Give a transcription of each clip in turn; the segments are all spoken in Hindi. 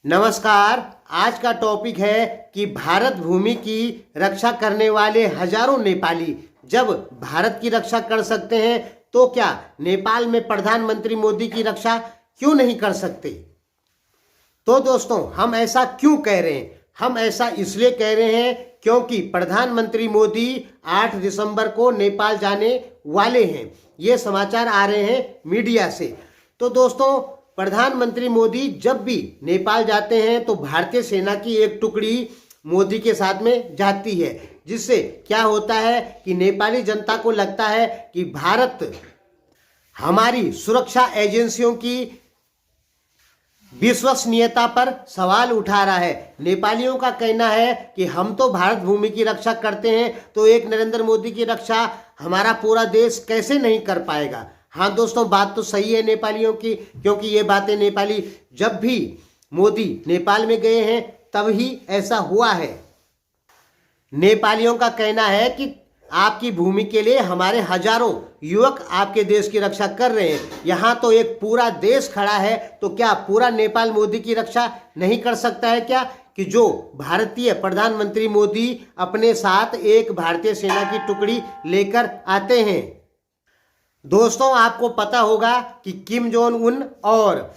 नमस्कार। आज का टॉपिक है कि भारत भूमि की रक्षा करने वाले हजारों नेपाली जब भारत की रक्षा कर सकते हैं तो क्या नेपाल में प्रधानमंत्री मोदी की रक्षा क्यों नहीं कर सकते। तो दोस्तों, हम ऐसा क्यों कह रहे हैं? हम ऐसा इसलिए कह रहे हैं क्योंकि प्रधानमंत्री मोदी 8 दिसंबर को नेपाल जाने वाले हैं। ये समाचार आ रहे हैं मीडिया से। तो दोस्तों, प्रधानमंत्री मोदी जब भी नेपाल जाते हैं तो भारतीय सेना की एक टुकड़ी मोदी के साथ में जाती है, जिससे क्या होता है कि नेपाली जनता को लगता है कि भारत हमारी सुरक्षा एजेंसियों की विश्वसनीयता पर सवाल उठा रहा है। नेपालियों का कहना है कि हम तो भारत भूमि की रक्षा करते हैं, तो एक नरेंद्र मोदी की रक्षा हमारा पूरा देश कैसे नहीं कर पाएगा। हाँ दोस्तों, बात तो सही है नेपालियों की, क्योंकि ये बातें नेपाली जब भी मोदी नेपाल में गए हैं तब ही ऐसा हुआ है। नेपालियों का कहना है कि आपकी भूमि के लिए हमारे हजारों युवक आपके देश की रक्षा कर रहे हैं। यहाँ तो एक पूरा देश खड़ा है, तो क्या पूरा नेपाल मोदी की रक्षा नहीं कर सकता है क्या? कि जो भारतीय प्रधानमंत्री मोदी अपने साथ एक भारतीय सेना की टुकड़ी लेकर आते हैं। दोस्तों, आपको पता होगा कि किम जोंग उन और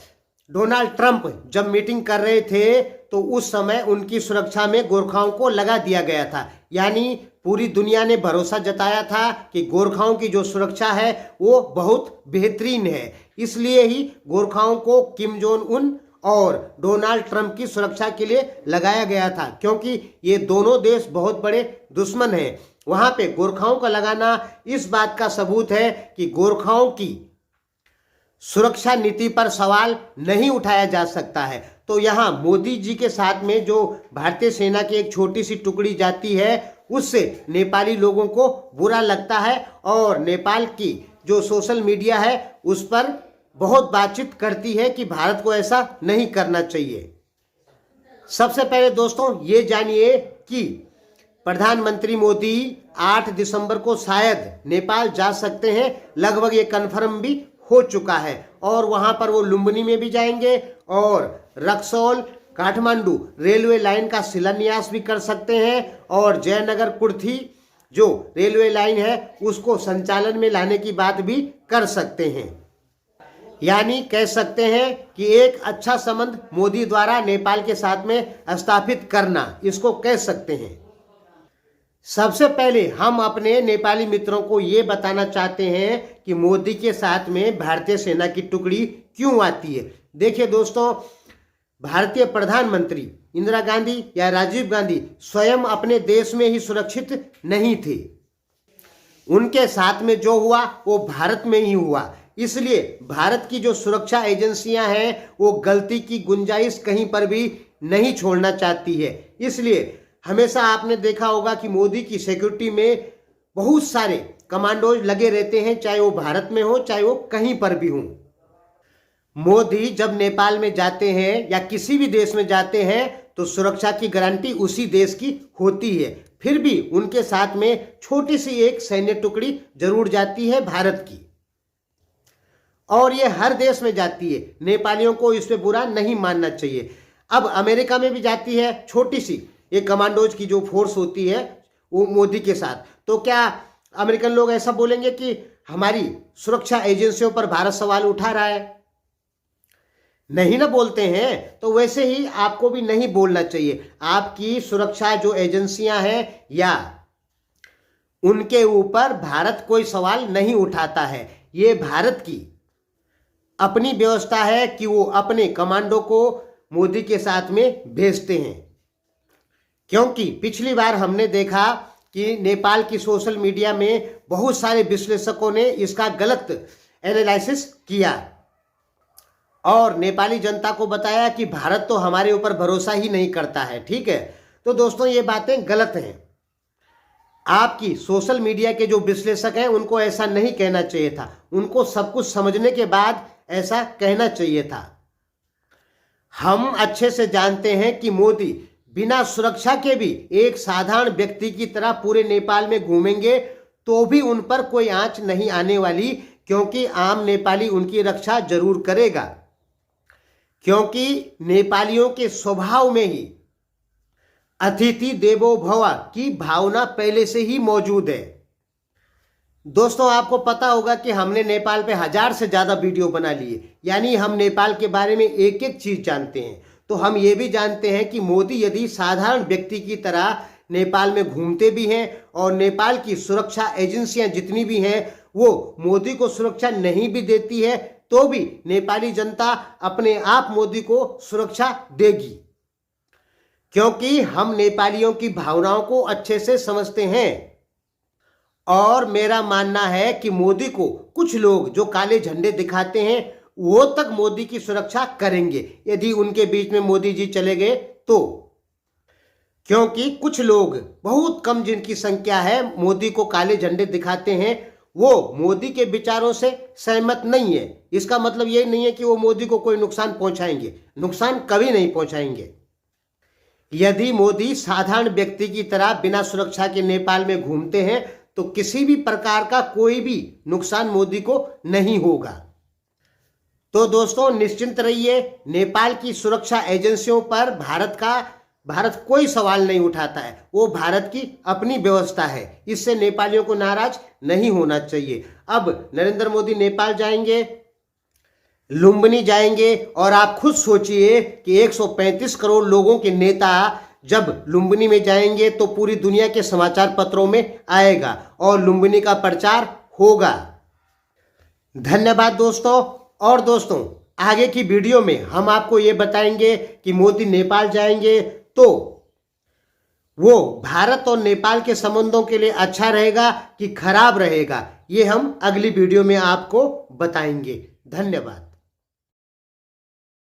डोनाल्ड ट्रंप जब मीटिंग कर रहे थे तो उस समय उनकी सुरक्षा में गोरखाओं को लगा दिया गया था। यानी पूरी दुनिया ने भरोसा जताया था कि गोरखाओं की जो सुरक्षा है वो बहुत बेहतरीन है। इसलिए ही गोरखाओं को किम जोंग उन और डोनाल्ड ट्रंप की सुरक्षा के लिए लगाया गया था, क्योंकि ये दोनों देश बहुत बड़े दुश्मन हैं। वहां पे गोरखाओं का लगाना इस बात का सबूत है कि गोरखाओं की सुरक्षा नीति पर सवाल नहीं उठाया जा सकता है। तो यहाँ मोदी जी के साथ में जो भारतीय सेना की एक छोटी सी टुकड़ी जाती है उससे नेपाली लोगों को बुरा लगता है, और नेपाल की जो सोशल मीडिया है उस पर बहुत बातचीत करती है कि भारत को ऐसा नहीं करना चाहिए। सबसे पहले दोस्तों ये जानिए कि प्रधानमंत्री मोदी 8 दिसंबर को शायद नेपाल जा सकते हैं। लगभग ये कन्फर्म भी हो चुका है, और वहां पर वो लुम्बिनी में भी जाएंगे और रक्सौल काठमांडू रेलवे लाइन का शिलान्यास भी कर सकते हैं, और जयनगर कुर्थी जो रेलवे लाइन है उसको संचालन में लाने की बात भी कर सकते हैं। यानी कह सकते हैं कि एक अच्छा संबंध मोदी द्वारा नेपाल के साथ में स्थापित करना, इसको कह सकते हैं। सबसे पहले हम अपने नेपाली मित्रों को ये बताना चाहते हैं कि मोदी के साथ में भारतीय सेना की टुकड़ी क्यों आती है। देखिए दोस्तों, भारतीय प्रधानमंत्री इंदिरा गांधी या राजीव गांधी स्वयं अपने देश में ही सुरक्षित नहीं थे। उनके साथ में जो हुआ वो भारत में ही हुआ। इसलिए भारत की जो सुरक्षा एजेंसियां हैं वो गलती की गुंजाइश कहीं पर भी नहीं छोड़ना चाहती है। इसलिए हमेशा आपने देखा होगा कि मोदी की सिक्योरिटी में बहुत सारे कमांडोज लगे रहते हैं, चाहे वो भारत में हो चाहे वो कहीं पर भी हो। मोदी जब नेपाल में जाते हैं या किसी भी देश में जाते हैं तो सुरक्षा की गारंटी उसी देश की होती है। फिर भी उनके साथ में छोटी सी एक सैन्य टुकड़ी जरूर जाती है भारत की, और ये हर देश में जाती है। नेपालियों को इस पे बुरा नहीं मानना चाहिए। अब अमेरिका में भी जाती है छोटी सी एक कमांडोज की जो फोर्स होती है वो मोदी के साथ। तो क्या अमेरिकन लोग ऐसा बोलेंगे कि हमारी सुरक्षा एजेंसियों पर भारत सवाल उठा रहा है? नहीं ना बोलते हैं। तो वैसे ही आपको भी नहीं बोलना चाहिए। आपकी सुरक्षा जो एजेंसियां हैं या उनके ऊपर भारत कोई सवाल नहीं उठाता है। ये भारत की अपनी व्यवस्था है कि वो अपने कमांडो को मोदी के साथ में भेजते हैं। क्योंकि पिछली बार हमने देखा कि नेपाल की सोशल मीडिया में बहुत सारे विश्लेषकों ने इसका गलत एनालिसिस किया और नेपाली जनता को बताया कि भारत तो हमारे ऊपर भरोसा ही नहीं करता है। ठीक है, तो दोस्तों ये बातें गलत हैं। आपकी सोशल मीडिया के जो विश्लेषक हैं उनको ऐसा नहीं कहना चाहिए था। उनको सब कुछ समझने के बाद ऐसा कहना चाहिए था। हम अच्छे से जानते हैं कि मोदी बिना सुरक्षा के भी एक साधारण व्यक्ति की तरह पूरे नेपाल में घूमेंगे तो भी उन पर कोई आंच नहीं आने वाली, क्योंकि आम नेपाली उनकी रक्षा जरूर करेगा। क्योंकि नेपालियों के स्वभाव में ही अतिथि देवो भव की भावना पहले से ही मौजूद है। दोस्तों, आपको पता होगा कि हमने नेपाल पे 1000 से ज़्यादा वीडियो बना लिए, यानी हम नेपाल के बारे में एक एक चीज़ जानते हैं। तो हम ये भी जानते हैं कि मोदी यदि साधारण व्यक्ति की तरह नेपाल में घूमते भी हैं और नेपाल की सुरक्षा एजेंसियां जितनी भी हैं वो मोदी को सुरक्षा नहीं भी देती है, तो भी नेपाली जनता अपने आप मोदी को सुरक्षा देगी, क्योंकि हम नेपालियों की भावनाओं को अच्छे से समझते हैं। और मेरा मानना है कि मोदी को कुछ लोग जो काले झंडे दिखाते हैं वो तक मोदी की सुरक्षा करेंगे यदि उनके बीच में मोदी जी चले गए तो, क्योंकि कुछ लोग, बहुत कम जिनकी संख्या है, मोदी को काले झंडे दिखाते हैं, वो मोदी के विचारों से सहमत नहीं है। इसका मतलब ये नहीं है कि वो मोदी को कोई नुकसान पहुंचाएंगे, नुकसान कभी नहीं पहुंचाएंगे। यदि मोदी साधारण व्यक्ति की तरह बिना सुरक्षा के नेपाल में घूमते हैं तो किसी भी प्रकार का कोई भी नुकसान मोदी को नहीं होगा। तो दोस्तों, निश्चिंत रहिए, नेपाल की सुरक्षा एजेंसियों पर भारत कोई सवाल नहीं उठाता है। वो भारत की अपनी व्यवस्था है, इससे नेपालियों को नाराज नहीं होना चाहिए। अब नरेंद्र मोदी नेपाल जाएंगे, लुम्बिनी जाएंगे, और आप खुद सोचिए कि 135 करोड़ लोगों के नेता जब लुम्बिनी में जाएंगे तो पूरी दुनिया के समाचार पत्रों में आएगा और लुम्बिनी का प्रचार होगा। धन्यवाद दोस्तों। और दोस्तों, आगे की वीडियो में हम आपको ये बताएंगे कि मोदी नेपाल जाएंगे तो वो भारत और नेपाल के संबंधों के लिए अच्छा रहेगा कि खराब रहेगा, ये हम अगली वीडियो में आपको बताएंगे। धन्यवाद।